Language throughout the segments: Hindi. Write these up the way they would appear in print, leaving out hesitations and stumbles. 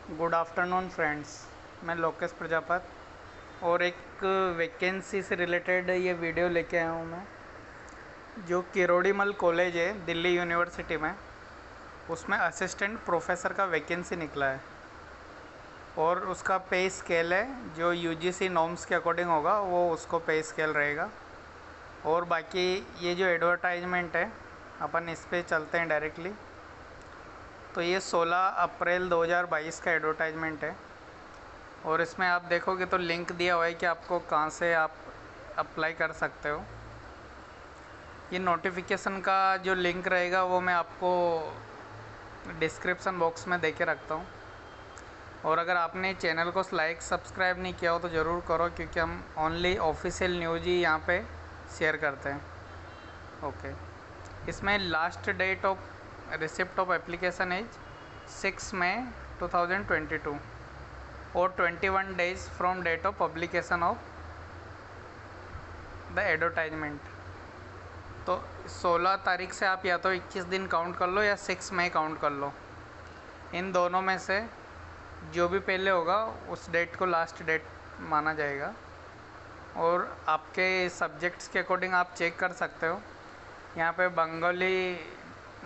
Good afternoon friends. मैं लोकेश प्रजापत और एक वैकेंसी से रिलेटेड ये वीडियो लेके आया हूँ मैं, जो किरोड़ीमल कॉलेज है दिल्ली यूनिवर्सिटी में, उसमें असिस्टेंट प्रोफेसर का वैकेंसी निकला है और उसका पे स्केल है जो यूजीसी नॉर्म्स के अकॉर्डिंग होगा, वो उसको पे स्केल रहेगा। और बाकी ये जो एडवर्टाइजमेंट है, अपन इस पर चलते हैं डायरेक्टली। तो ये 16 अप्रैल 2022 का एडवर्टाइजमेंट है और इसमें आप देखोगे तो लिंक दिया हुआ है कि आपको कहाँ से आप अप्लाई कर सकते हो। ये नोटिफिकेशन का जो लिंक रहेगा वो मैं आपको डिस्क्रिप्शन बॉक्स में दे के रखता हूँ। और अगर आपने चैनल को लाइक सब्सक्राइब नहीं किया हो तो ज़रूर करो, क्योंकि हम ओनली ऑफिशियल न्यूज़ ही यहाँ पे शेयर करते हैं। ओके, इसमें last date of receipt of application is 6 May 2022 और 21 days from date of publication of the advertisement. तो 16 तारीख से आप या तो 21 दिन काउंट कर लो या 6 मई काउंट कर लो। इन दोनों में से जो भी पहले होगा उस डेट को लास्ट डेट माना जाएगा। और आपके सब्जेक्ट्स के अकॉर्डिंग आप चेक कर सकते हो। यहाँ पे बंगाली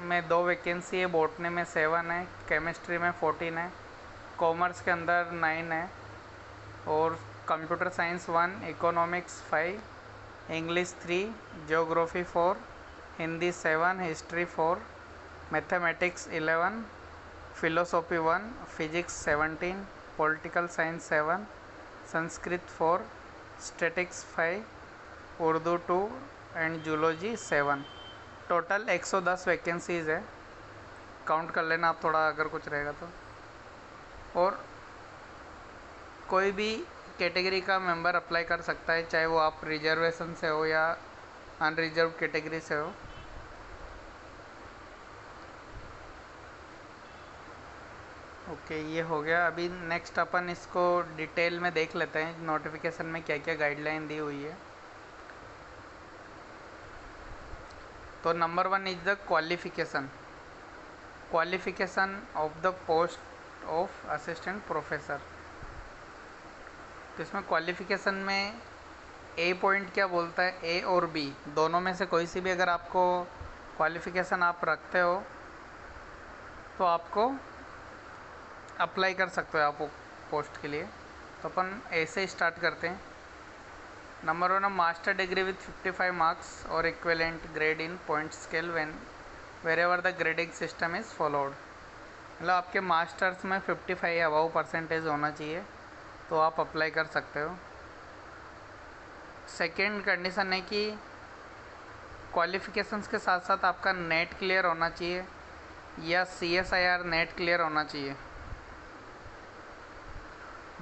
में 2 वैकेंसी है, बॉटनी में 7 है, केमिस्ट्री में 14 है, कॉमर्स के अंदर 9 है, और computer science 1, economics 5, English 3, geography 4, Hindi 7, history 4, mathematics 11, philosophy 1, physics 17, political science 7, Sanskrit 4, statics 5, Urdu 2 and zoology 7। Total 110 vacancies है। काउंट कर लेना आप थोड़ा अगर कुछ रहेगा तो। और कोई भी कैटेगरी का मेंबर अप्लाई कर सकता है, चाहे वो आप रिजर्वेशन से हो या अनरिजर्व कैटेगरी से हो। ओके, ये हो गया। अभी नेक्स्ट अपन इसको डिटेल में देख लेते हैं नोटिफिकेशन में क्या क्या गाइडलाइन दी हुई है। तो number 1 is the qualification of the post of assistant professor. तो इसमें क्वालिफिकेशन में ए पॉइंट क्या बोलता है, ए और बी दोनों में से कोई सी भी अगर आपको क्वालिफिकेशन आप रखते हो तो आपको अप्लाई कर सकते हो आप पोस्ट के लिए। तो अपन ऐसे स्टार्ट करते हैं। Number 1, master degree with 55 marks और equivalent grade in point scale where ever the grading system is followed. मतलब आपके मास्टर्स में 55 अबव परसेंटेज होना चाहिए तो आप अप्लाई कर सकते हो। सेकेंड कंडीशन है कि क्वालिफ़िकेशंस के साथ साथ आपका नेट क्लियर होना चाहिए या CSIR नेट क्लियर होना चाहिए।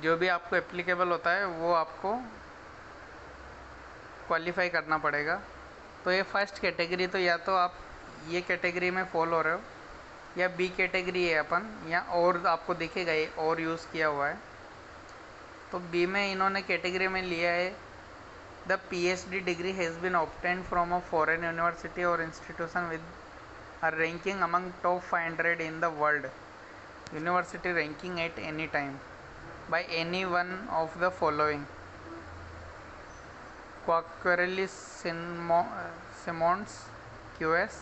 जो भी आपको एप्लीकेबल होता है वो आपको क्वालिफाई करना पड़ेगा। तो ये फर्स्ट कैटेगरी, तो या तो आप ये कैटेगरी में फॉल हो रहे हो या बी कैटेगरी है अपन, या और आपको दिखेगा ये और यूज़ किया हुआ है। तो बी में इन्होंने कैटेगरी में लिया है the PhD degree has been obtained from a foreign university और institution with a ranking among top 500 in the world, university ranking at any time by any one of the following: Quacquarelli Simons QS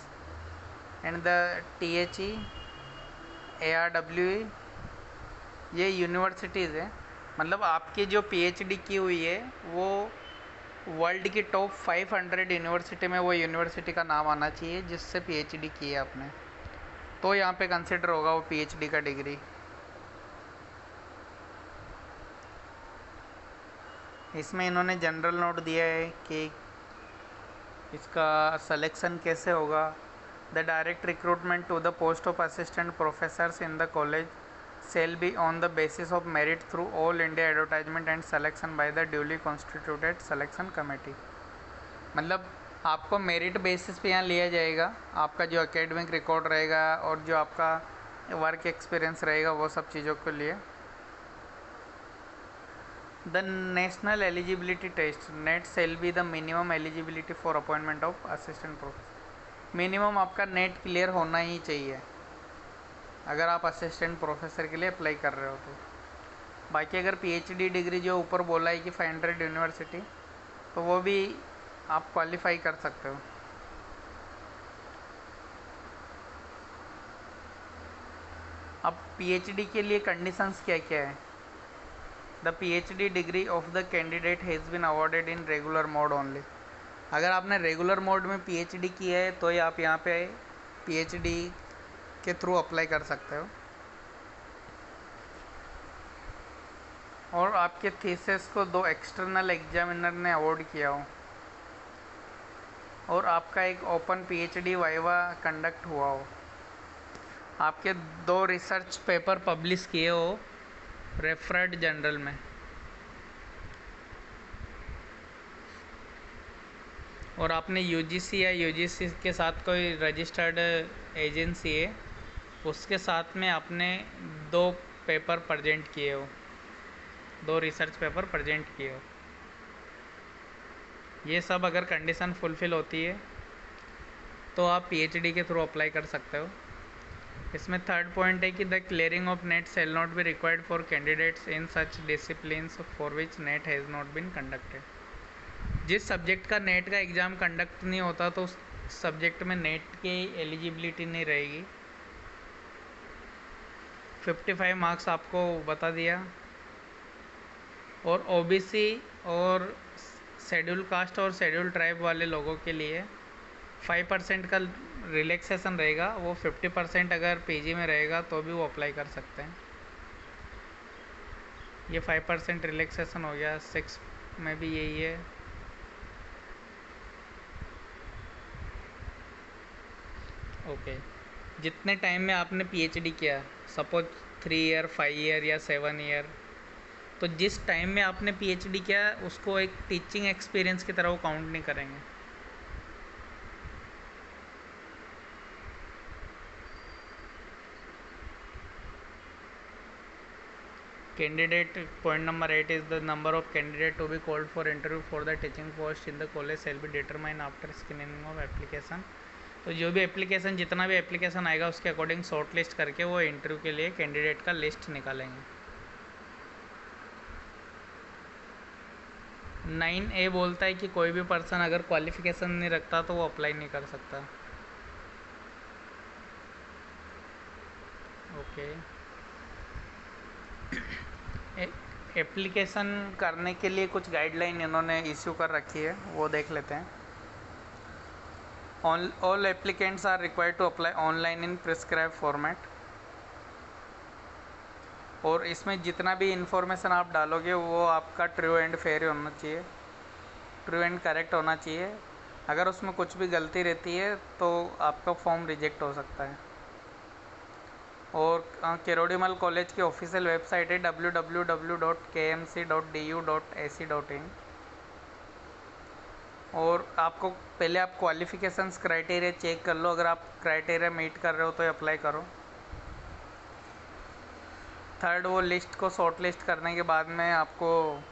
and the THE ARWE। ये यूनिवर्सिटीज़ है। मतलब आपकी जो PhD की हुई है वो वर्ल्ड की टॉप 500 यूनिवर्सिटी में वो यूनिवर्सिटी का नाम आना चाहिए जिससे PhD की है आपने, तो यहाँ पे कंसिडर होगा वो PhD का डिग्री। इसमें इन्होंने जनरल नोट दिया है कि इसका सिलेक्शन कैसे होगा। The direct recruitment to the post of assistant professors in the college shall be on the basis of merit through all India advertisement and selection by the duly constituted selection committee. मतलब आपको मेरिट बेसिस पे यहाँ लिया जाएगा, आपका जो एकेडमिक रिकॉर्ड रहेगा और जो आपका वर्क एक्सपीरियंस रहेगा वो सब चीज़ों के लिए। The national eligibility test net shall be the minimum eligibility for appointment of assistant professor। Minimum आपका नेट क्लियर होना ही चाहिए। अगर आप असिस्टेंट प्रोफेसर के लिए अप्लाई कर रहे हो तो। बाकी अगर पीएचडी डिग्री जो ऊपर बोला है कि 500 यूनिवर्सिटी, तो वो भी आप क्वालिफाई कर सकते हो। अब पीएचडी के लिए कंडीशंस क्या क्या है? The PhD degree of the candidate has been awarded in regular mode only. अगर आपने रेगुलर मोड में पीएचडी किया है तो ही आप यहाँ पे पीएचडी के थ्रू अप्लाई कर सकते हो। और आपके थीसिस को 2 एक्सटर्नल एग्जामिनर ने अवॉर्ड किया हो, और आपका एक ओपन पीएचडी वाइवा कंडक्ट हुआ हो, आपके 2 रिसर्च पेपर पब्लिश किए हो रेफर्ड जर्नल में, और आपने यूजीसी या यूजीसी के साथ कोई रजिस्टर्ड एजेंसी है उसके साथ में आपने 2 पेपर प्रेजेंट किए हो, 2 रिसर्च पेपर प्रेजेंट किए हो। ये सब अगर कंडीशन फुलफ़िल होती है तो आप पीएचडी के थ्रू अप्लाई कर सकते हो। इसमें थर्ड पॉइंट है कि the clearing of NET shall not be required for candidates in such disciplines for which NET has not been conducted. जिस सब्जेक्ट का नेट का एग्ज़ाम कंडक्ट नहीं होता तो उस सब्जेक्ट में नेट की एलिजिबिलिटी नहीं रहेगी। 55 मार्क्स आपको बता दिया। और ओबीसी और शेड्यूल कास्ट और शेड्यूल ट्राइब वाले लोगों के लिए 5% का रिलैक्सेशन रहेगा। वो 50% अगर पीजी में रहेगा तो भी वो अप्लाई कर सकते हैं। ये 5% रिलैक्सेशन हो गया। 6 में भी यही है। ओके, जितने टाइम में आपने पीएचडी किया, सपोज 3 ईयर, 5 ईयर या 7 ईयर, तो जिस टाइम में आपने पीएचडी किया उसको एक टीचिंग एक्सपीरियंस की तरह वो काउंट नहीं करेंगे। Candidate point number 8 is the number of candidate to be called for interview for the teaching post in the college shall be determined after screening of application। तो जो भी एप्लीकेशन, जितना भी एप्लीकेशन आएगा उसके अकॉर्डिंग शॉर्ट लिस्ट करके वो इंटरव्यू के लिए कैंडिडेट का लिस्ट निकालेंगे। 9A बोलता है कि कोई भी पर्सन अगर क्वालिफिकेशन नहीं रखता तो वो अप्लाई नहीं कर सकता। ओके, एप्लीकेशन करने के लिए कुछ गाइडलाइन इन्होंने इश्यू कर रखी है, वो देख लेते हैं। All applicants are required to apply online in prescribe format. और इसमें जितना भी इंफॉर्मेशन आप डालोगे वो आपका ट्रू एंड फेयर होना चाहिए, ट्रू एंड करेक्ट होना चाहिए। अगर उसमें कुछ भी गलती रहती है तो आपका फॉर्म रिजेक्ट हो सकता है। और किरोड़ीमल कॉलेज की ऑफिशियल वेबसाइट है www.kmc.du.ac.in। और आपको पहले आप क्वालिफ़िकेशंस क्राइटेरिया चेक कर लो, अगर आप क्राइटेरिया मीट कर रहे हो तो अप्लाई करो। थर्ड, वो लिस्ट को शॉर्ट लिस्ट करने के बाद में आपको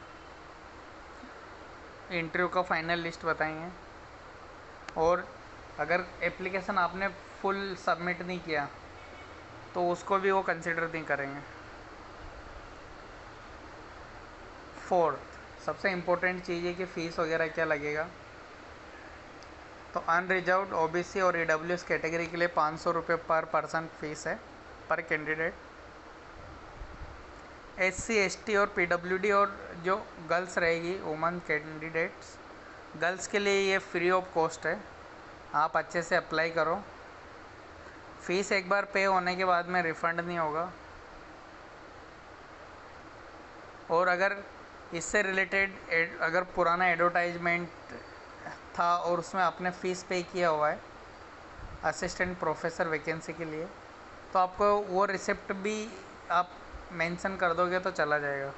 इंटरव्यू का फाइनल लिस्ट बताएंगे। और अगर एप्लीकेशन आपने फुल सबमिट नहीं किया तो उसको भी वो कंसिडर नहीं करेंगे। फोर्थ, सबसे इम्पोर्टेंट चीज़ है कि फ़ीस वगैरह क्या लगेगा। तो अनरिजर्व्ड ओबीसी और ईडब्ल्यूएस कैटेगरी के लिए 500 रुपये पर पर्सन फीस है पर कैंडिडेट। एससी, एसटी और पीडब्ल्यूडी और जो गर्ल्स रहेगी वुमन कैंडिडेट्स, गर्ल्स के लिए ये फ्री ऑफ कॉस्ट है, आप अच्छे से अप्लाई करो। फ़ीस एक बार पे होने के बाद में रिफ़ंड नहीं होगा। और अगर इससे रिलेटेड अगर पुराना एडवर्टाइजमेंट था और उसमें आपने फ़ीस पे किया हुआ है असिस्टेंट प्रोफेसर वैकेंसी के लिए, तो आपको वो रिसिप्ट भी आप मेंशन कर दोगे तो चला जाएगा।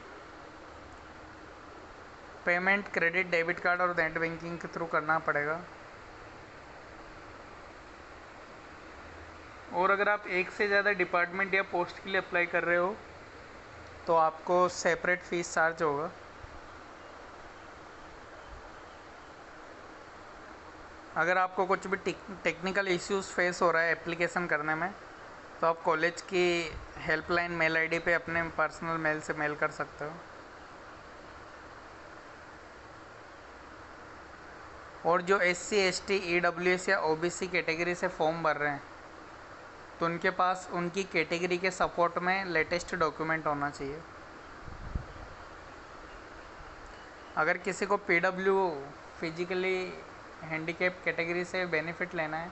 पेमेंट क्रेडिट, डेबिट कार्ड और नेट बैंकिंग के थ्रू करना पड़ेगा। और अगर आप एक से ज़्यादा डिपार्टमेंट या पोस्ट के लिए अप्लाई कर रहे हो तो आपको सेपरेट फ़ीस चार्ज होगा। अगर आपको कुछ भी टेक्निकल इश्यूज़ फेस हो रहा है एप्लीकेशन करने में तो आप कॉलेज की हेल्पलाइन मेल आईडी पे अपने पर्सनल मेल से मेल कर सकते हो। और जो SC ST EWS या OBC कैटेगरी से फॉर्म भर रहे हैं तो उनके पास उनकी कैटेगरी के सपोर्ट में लेटेस्ट डॉक्यूमेंट होना चाहिए। अगर किसी को PW फिजिकली हैंडीकैप कैटेगरी से बेनिफिट लेना है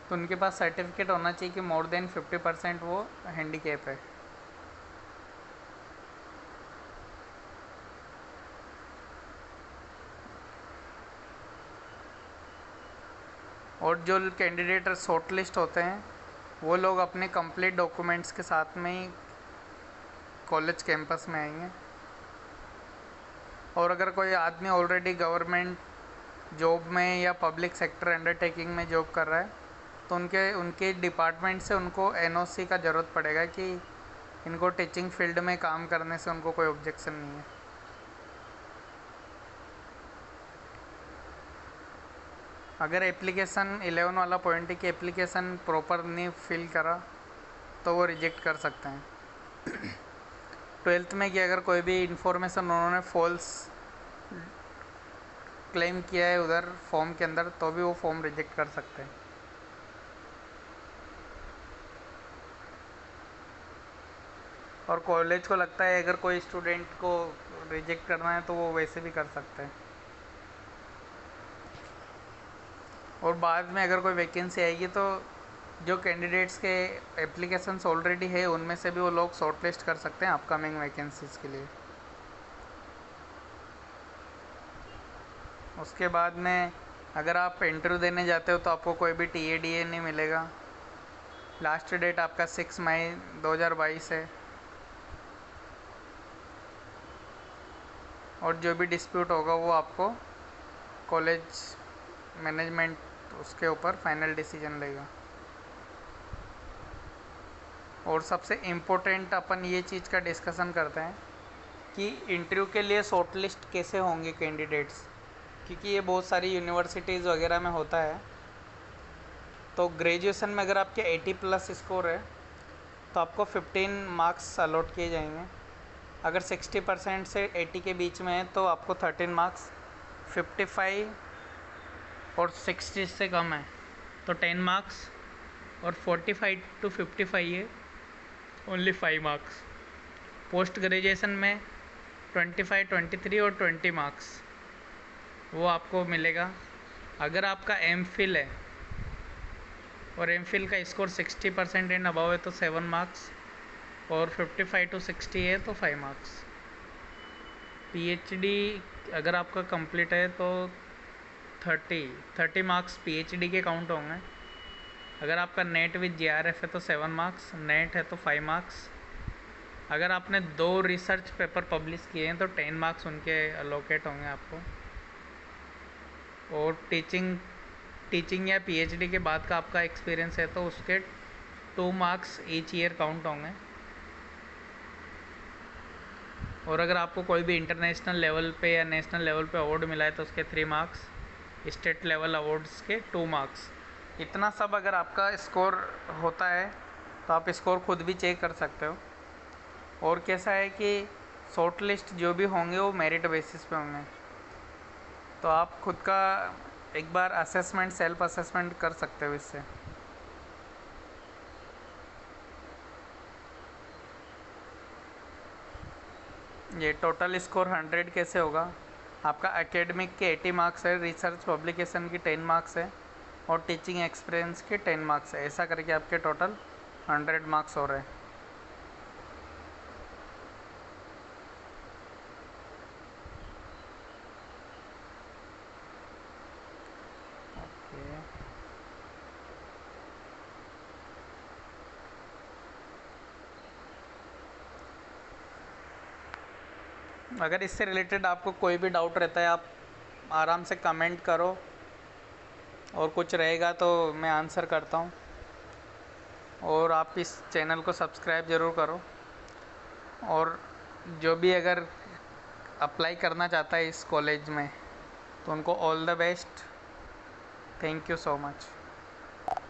तो उनके पास सर्टिफिकेट होना चाहिए कि मोर देन 50% वो हैंडीकैप है। और जो कैंडिडेट शॉर्ट लिस्ट होते हैं वो लोग अपने कंप्लीट डॉक्यूमेंट्स के साथ में ही कॉलेज कैंपस में आएंगे। और अगर कोई आदमी ऑलरेडी गवर्नमेंट जॉब में या पब्लिक सेक्टर अंडरटेकिंग में जॉब कर रहा है तो उनके डिपार्टमेंट से उनको NOC का ज़रूरत पड़ेगा कि इनको टीचिंग फील्ड में काम करने से उनको कोई ऑब्जेक्शन नहीं है। अगर एप्लीकेशन 11 वाला पॉइंट है कि एप्लीकेशन प्रॉपर नहीं फिल करा तो वो रिजेक्ट कर सकते हैं। 12th में कि अगर कोई भी इंफॉर्मेशन उन्होंने फॉल्स क्लेम किया है उधर फॉर्म के अंदर तो भी वो फॉर्म रिजेक्ट कर सकते हैं। और कॉलेज को लगता है अगर कोई स्टूडेंट को रिजेक्ट करना है तो वो वैसे भी कर सकते हैं। और बाद में अगर कोई वैकेंसी आएगी तो जो कैंडिडेट्स के एप्लीकेशंस ऑलरेडी है उनमें से भी वो लोग शॉर्टलिस्ट कर सकते हैं अपकमिंग वैकेंसीज़ के लिए। उसके बाद में अगर आप इंटरव्यू देने जाते हो तो आपको कोई भी TADA नहीं मिलेगा। लास्ट डेट आपका 6 मई 2022 है। और जो भी डिस्प्यूट होगा वो आपको कॉलेज मैनेजमेंट उसके ऊपर फाइनल डिसीजन लेगा। और सबसे इम्पोर्टेंट अपन ये चीज़ का डिस्कशन करते हैं कि इंटरव्यू के लिए शॉर्टलिस्ट कैसे होंगे कैंडिडेट्स, क्योंकि ये बहुत सारी यूनिवर्सिटीज़ वगैरह में होता है। तो ग्रेजुएशन में अगर आपके 80+ स्कोर है तो आपको 15 मार्क्स अलॉट किए जाएंगे। अगर 60% से 80 के बीच में है तो आपको 13 मार्क्स, 55 और 60 से कम है तो 10 मार्क्स, और 45 to 55 है ओनली 5 मार्क्स। पोस्ट ग्रेजुएशन में 25, 23 और 20 मार्क्स वो आपको मिलेगा। अगर आपका MPhil है और MPhil का स्कोर 60% एंड अबव है तो 7 मार्क्स, और 55 to 60 है तो 5 मार्क्स। PhD अगर आपका कंप्लीट है तो 30 मार्क्स PhD के काउंट होंगे। अगर आपका नेट विद JRF है तो 7 मार्क्स, नेट है तो 5 मार्क्स। अगर आपने 2 रिसर्च पेपर पब्लिश किए हैं तो 10 मार्क्स उनके अलोकेट होंगे आपको। और टीचिंग या PhD के बाद का आपका एक्सपीरियंस है तो उसके 2 मार्क्स ईच ईयर काउंट होंगे। और अगर आपको कोई भी इंटरनेशनल लेवल पे या नेशनल लेवल पे अवार्ड मिला है तो उसके 3 मार्क्स, स्टेट लेवल अवार्ड्स के 2 मार्क्स। इतना सब अगर आपका स्कोर होता है तो आप स्कोर खुद भी चेक कर सकते हो। और कैसा है कि शॉर्ट लिस्ट जो भी होंगे वो मेरिट बेसिस पे होंगे, तो आप खुद का एक बार असेसमेंट, सेल्फ असेसमेंट कर सकते हो इससे। ये टोटल स्कोर 100 कैसे होगा, आपका एकेडमिक के 80 मार्क्स है, रिसर्च पब्लिकेशन की 10 मार्क्स है और टीचिंग एक्सपीरियंस के 10 मार्क्स है। ऐसा करके आपके टोटल 100 मार्क्स हो रहे हैं। अगर इससे रिलेटेड आपको कोई भी डाउट रहता है आप आराम से कमेंट करो, और कुछ रहेगा तो मैं आंसर करता हूँ। और आप इस चैनल को सब्सक्राइब ज़रूर करो। और जो भी अगर अप्लाई करना चाहता है इस कॉलेज में तो उनको all the best. Thank you so much.